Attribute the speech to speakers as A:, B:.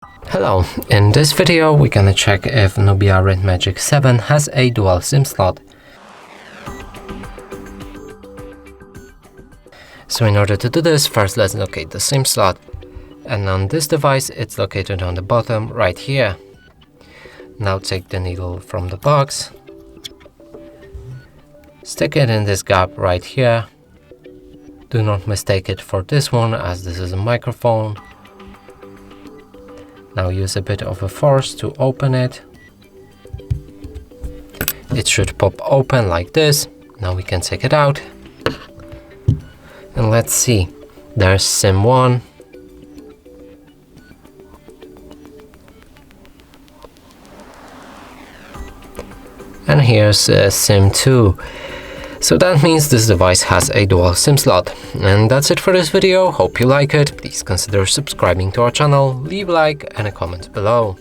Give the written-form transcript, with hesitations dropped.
A: Hello, in this video we're gonna check if Nubia Red Magic 7 has a dual SIM slot. So in order to do this, first let's locate the SIM slot. And on this device it's located on the bottom right here. Now take the needle from the box, stick it in this gap right here. Do not mistake it for this one, as this is a microphone. Now use a bit of a force to open it. It should pop open like this. Now we can take it out. And let's see. There's SIM 1. And here's SIM 2. So that means this device has a dual SIM slot. And that's it for this video. Hope you like it. Please consider subscribing to our channel, leave a like and a comment below.